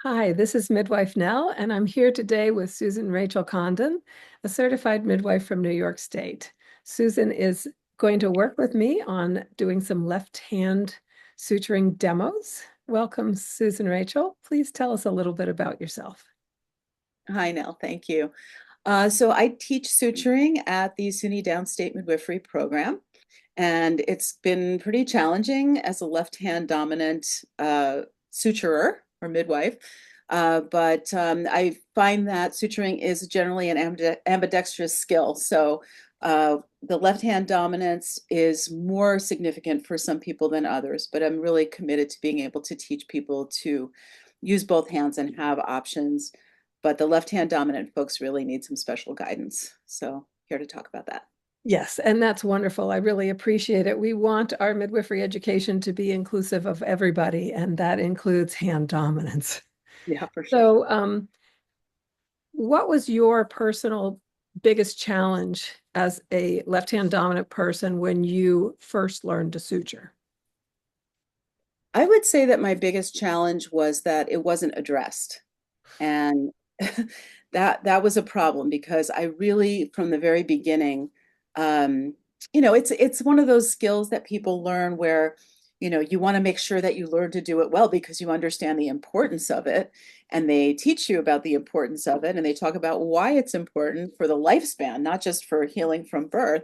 Hi, this is Midwife Nell, and I'm here today with Susan Rachel Condon, a certified midwife from New York State. Susan is going to work with me on doing some left hand suturing demos. Welcome, Susan Rachel. Please tell us a little bit about yourself. Hi, Nell. Thank you. So I teach suturing at the SUNY Downstate Midwifery Program, and it's been pretty challenging as a left-hand dominant suturer or midwife. But I find that suturing is generally an ambidextrous skill. So the left-hand dominance is more significant for some people than others, but I'm really committed to being able to teach people to use both hands and have options. But the left-hand dominant folks really need some special guidance. So here to talk about that. Yes, and that's wonderful. I really appreciate it. We want our midwifery education to be inclusive of everybody, and that includes hand dominance. Yeah, for sure. So, what was your personal biggest challenge as a left-hand dominant person when you first learned to suture? I would say that my biggest challenge was that it wasn't addressed. And that was a problem because I really, from the very beginning, um, it's one of those skills that people learn where, you want to make sure that you learn to do it well because you understand the importance of it. And they teach you about the importance of it, and they talk about why it's important for the lifespan, not just for healing from birth.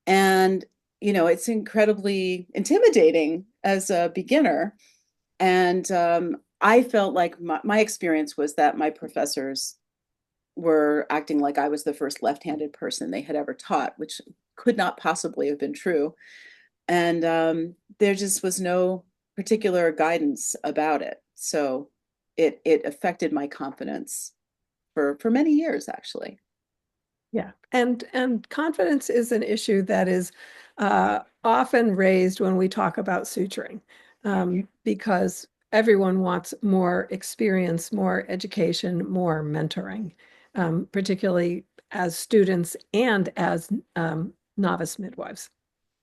And, it's incredibly intimidating as a beginner. And I felt like my experience was that my professors were acting like I was the first left-handed person they had ever taught, which could not possibly have been true. And there just was no particular guidance about it. So it affected my confidence for many years, actually. Yeah, and confidence is an issue that is often raised when we talk about suturing, because everyone wants more experience, more education, more mentoring, particularly as students and as novice midwives.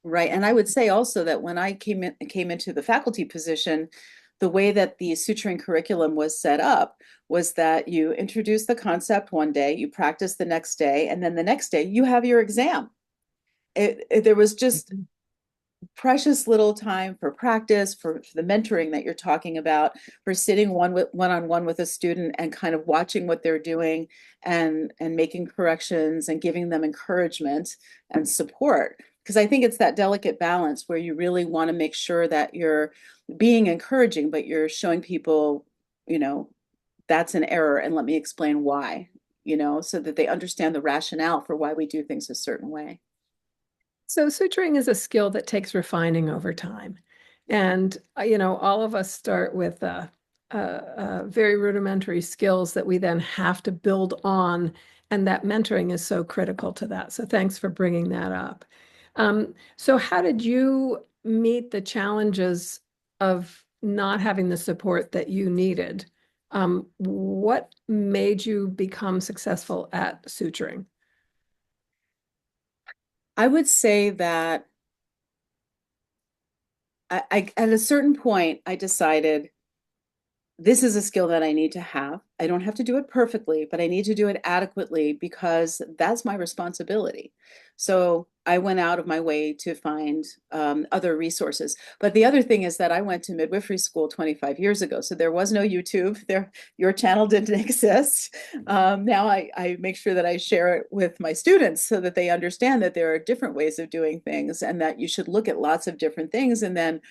Right. And I would say also that when I came into the faculty position, the way that the suturing curriculum was set up was that you introduce the concept one day, you practice the next day, and then the next day you have your exam. There was just Mhm. precious little time for practice, for the mentoring that you're talking about, for sitting one on one with a student and kind of watching what they're doing and making corrections and giving them encouragement and support. Because I think it's that delicate balance where you really want to make sure that you're being encouraging, but you're showing people, you know, that's an error and let me explain why, so that they understand the rationale for why we do things a certain way. So suturing is a skill that takes refining over time. And, all of us start with very rudimentary skills that we then have to build on. And that mentoring is so critical to that. So thanks for bringing that up. So how did you meet the challenges of not having the support that you needed? What made you become successful at suturing? I would say that at a certain point, I decided this is a skill that I need to have. I don't have to do it perfectly, but I need to do it adequately because that's my responsibility. So I went out of my way to find other resources. But the other thing is that I went to midwifery school 25 years ago. So there was no YouTube. Your channel didn't exist. Now I make sure that I share it with my students so that they understand that there are different ways of doing things and that you should look at lots of different things and then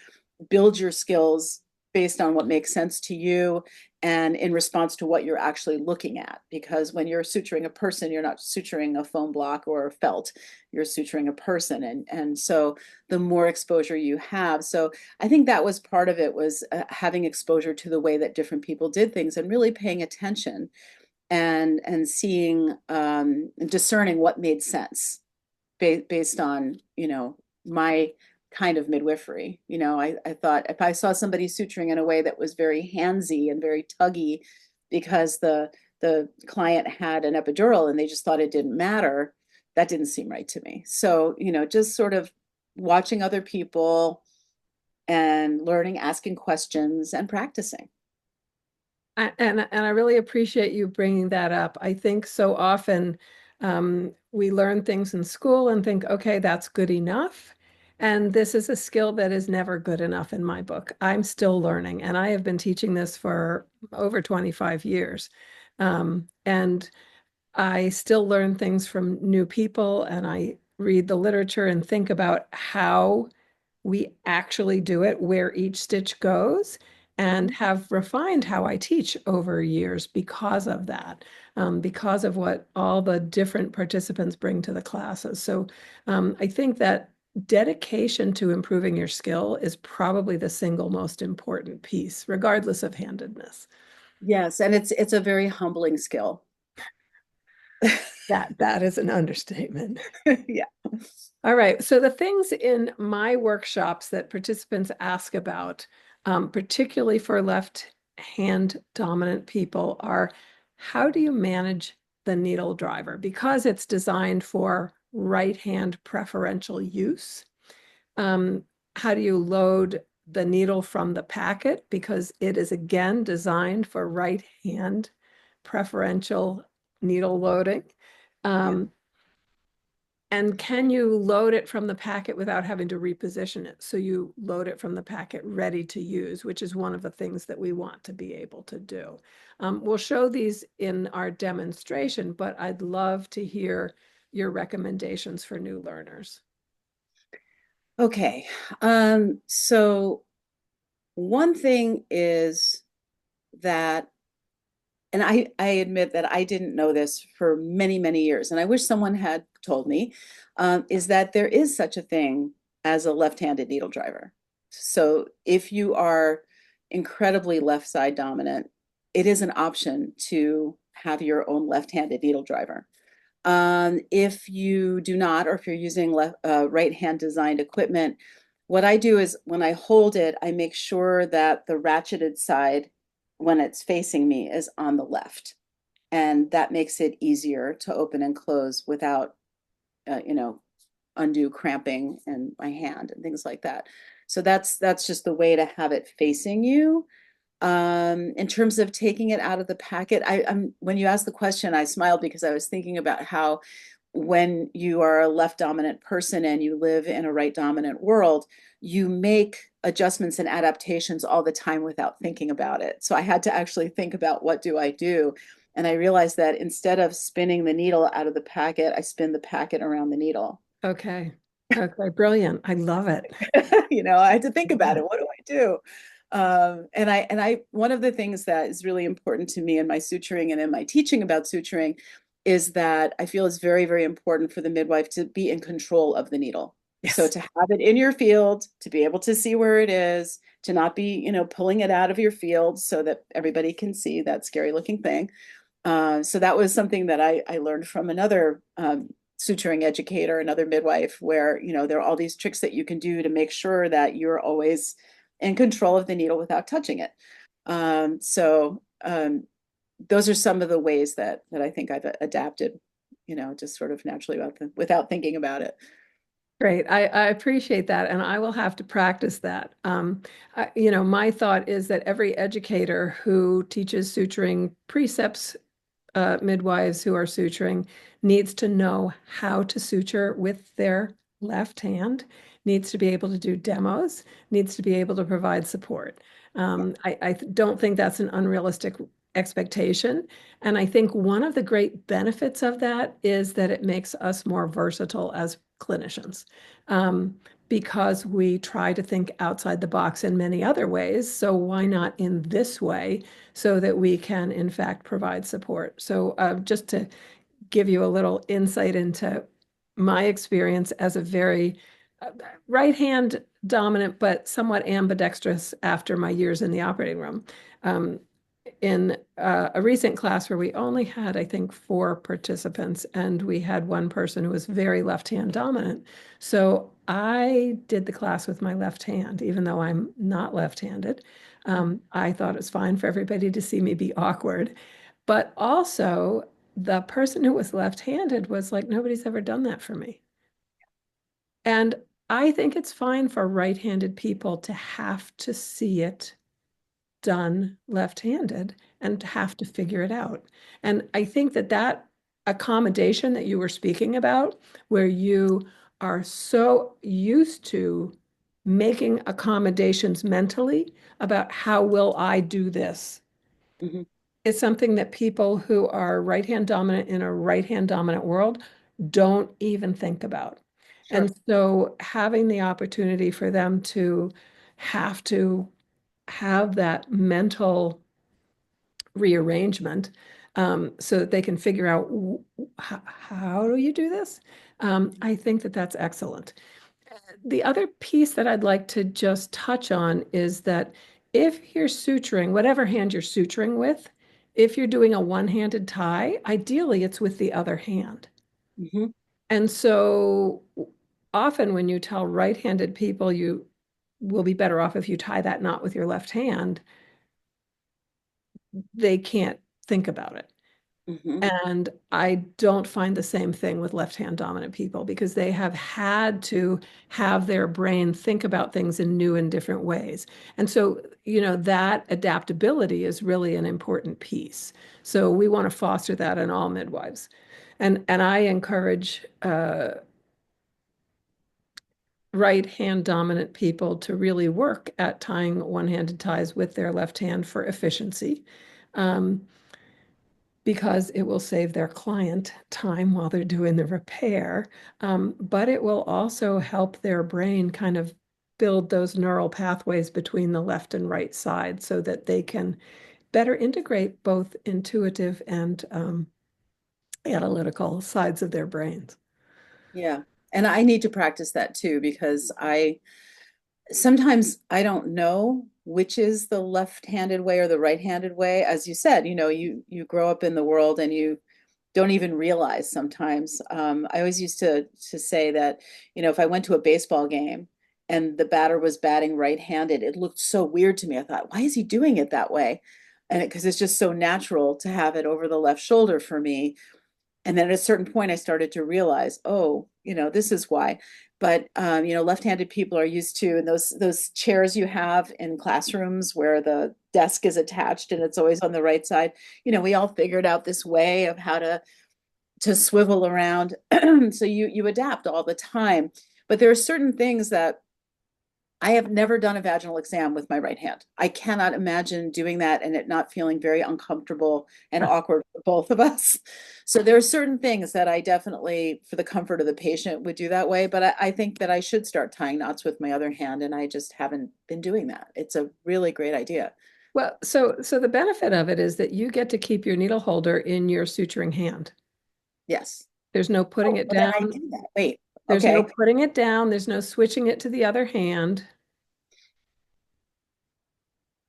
build your skills based on what makes sense to you and in response to what you're actually looking at. Because when you're suturing a person, you're not suturing a foam block or a felt, you're suturing a person. And so the more exposure you have. So I think that was part of it was having exposure to the way that different people did things and really paying attention and seeing, discerning what made sense based on, my kind of midwifery. I thought if I saw somebody suturing in a way that was very handsy and very tuggy because the client had an epidural and they just thought it didn't matter, that didn't seem right to me. So, just sort of watching other people and learning, asking questions and practicing. And I really appreciate you bringing that up. I think so often we learn things in school and think, okay, that's good enough. And this is a skill that is never good enough in my book. I'm still learning, and I have been teaching this for over 25 years. And I still learn things from new people, and I read the literature and think about how we actually do it, where each stitch goes, and Mhm. have refined how I teach over years because of that, because of what all the different participants bring to the classes. So I think that dedication to improving your skill is probably the single most important piece, regardless of handedness. Yes, and it's a very humbling skill. That is an understatement. Yeah. All right. So the things in my workshops that participants ask about, particularly for left hand dominant people, are how do you manage the needle driver? Because it's designed for right hand preferential use. Um, how do you load the needle from the packet? Because it is again designed for right hand preferential needle loading. Yeah. Um, and can you load it from the packet without having to reposition it? So you load it from the packet ready to use, which is one of the things that we want to be able to do. We'll show these in our demonstration, but I'd love to hear your recommendations for new learners. Okay. So one thing is that, and I admit that I didn't know this for many, many years, and I wish someone had told me, is that there is such a thing as a left-handed needle driver. So if you are incredibly left side dominant, it is an option to have your own left-handed needle driver. If you do not, or if you're using right hand designed equipment, what I do is when I hold it, I make sure that the ratcheted side, when it's facing me, is on the left. And that makes it easier to open and close without, you know, undue cramping in my hand and things like that. So that's just the way to have it facing you. In terms of taking it out of the packet, I'm when you asked the question, I smiled because I was thinking about how when you are a left dominant person and you live in a right dominant world, you make adjustments and adaptations all the time without thinking about it. So I had to actually think about what do I do? And I realized that instead of spinning the needle out of the packet, I spin the packet around the needle. Okay. Okay, brilliant. I love it. I had to think about Yeah. it. What do I do? One of the things that is really important to me in my suturing and in my teaching about suturing is that I feel it's very, very important for the midwife to be in control of the needle. So Yes. to have it in your field, to be able to see where it is, to not be, pulling it out of your field so that everybody can see that scary looking thing. So that was something that I learned from another suturing educator, another midwife, where there are all these tricks that you can do to make sure that you're always in control of the needle without touching it. So those are some of the ways that I think I've adapted, just sort of naturally without thinking about it. Great. I appreciate that, and I will have to practice that. My thought is that every educator who teaches suturing precepts midwives who are suturing needs to know how to suture with their left hand, needs to be able to do demos, needs to be able to provide support. Yeah. I don't think that's an unrealistic expectation. And I think one of the great benefits of that is that it makes us more versatile as clinicians. Because we try to think outside the box in many other ways. So why not in this way so that we can, in fact, provide support? So just to give you a little insight into my experience as a very right hand dominant, but somewhat ambidextrous after my years in the operating room. Um, in a recent class where we only had, I think, 4 participants, and we had one person who was very left hand dominant. So I did the class with my left hand, even though I'm not left handed. I thought it was fine for everybody to see me be awkward. But also, the person who was left handed was like, nobody's ever done that for me. And I think it's fine for right handed people to have to see it done left-handed and have to figure it out. And I think that that accommodation that you were speaking about, where you are so used to making accommodations mentally about how will I do this, Mhm. is something that people who are right-hand dominant in a right-hand dominant world don't even think about. And Sure. so having the opportunity for them have to have that mental rearrangement, so that they can figure out how do you do this? I think that that's excellent. The other piece that I'd like to just touch on is that if you're suturing, whatever hand you're suturing with, if you're doing a one-handed tie, ideally it's with the other hand. Mhm. And so often when you tell right-handed people you will be better off if you tie that knot with your left hand, they can't think about it. Mhm. And I don't find the same thing with left-hand dominant people because they have had to have their brain think about things in new and different ways. And so, that adaptability is really an important piece. So we want to foster that in all midwives. And I encourage right-hand dominant people to really work at tying one-handed ties with their left hand for efficiency. Um, because it will save their client time while they're doing the repair. But it will also help their brain kind of build those neural pathways between the left and right side so that they can better integrate both intuitive and analytical sides of their brains. Yeah. And I need to practice that too because I sometimes I don't know which is the left-handed way or the right-handed way. As you said, you grow up in the world and you don't even realize sometimes. I always used to say that, if I went to a baseball game and the batter was batting right-handed, it looked so weird to me. I thought, why is he doing it that way? And because it's just so natural to have it over the left shoulder for me. And then at a certain point, I started to realize, oh, this is why. But left-handed people are used to, and those chairs you have in classrooms where the desk is attached and it's always on the right side. We all figured out this way of how to swivel around. So you adapt all the time. But there are certain things that I have never done a vaginal exam with my right hand. I cannot imagine doing that and it not feeling very uncomfortable and awkward for both of us. So there are certain things that I definitely, for the comfort of the patient, would do that way. But I think that I should start tying knots with my other hand, and I just haven't been doing that. It's a really great idea. Well, so the benefit of it is that you get to keep your needle holder in your suturing hand. Yes. There's no putting Oh, it well, then down. I do that. Wait. There's no Okay. putting it down. There's no switching it to the other hand.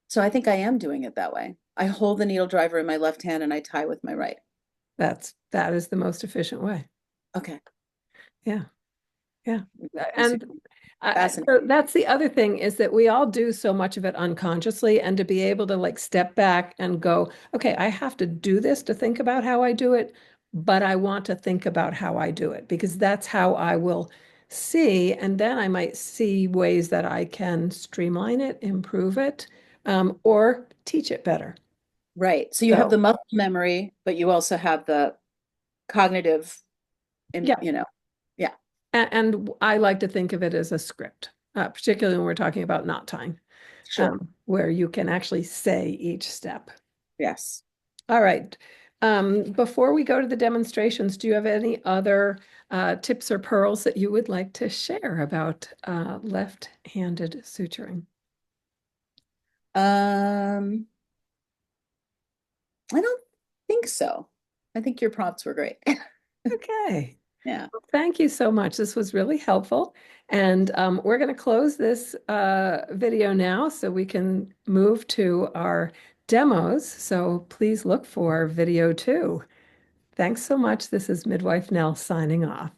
So I think I am doing it that way. I hold the needle driver in my left hand and I tie with my right. That is the most efficient way. Okay. Yeah, yeah. This is And so fascinating. that's the other thing is that we all do so much of it unconsciously, and to be able to like step back and go, okay, I have to do this to think about how I do it, but I want to think about how I do it because that's how I will see, and then I might see ways that I can streamline it, improve it, or teach it better. Right. So you have So the muscle memory, but you also have the cognitive, yeah, yeah, and I like to think of it as a script, particularly when we're talking about knot tying, sure. where you can actually say each step. Yes. All right. Before we go to the demonstrations, do you have any other tips or pearls that you would like to share about left-handed suturing? Um, I don't think so. I think your prompts were great. Okay. Yeah. Well, thank you so much. This was really helpful. And we're going to close this video now so we can move to our demos. So please look for video 2. Thanks so much. This is Midwife Nell signing off.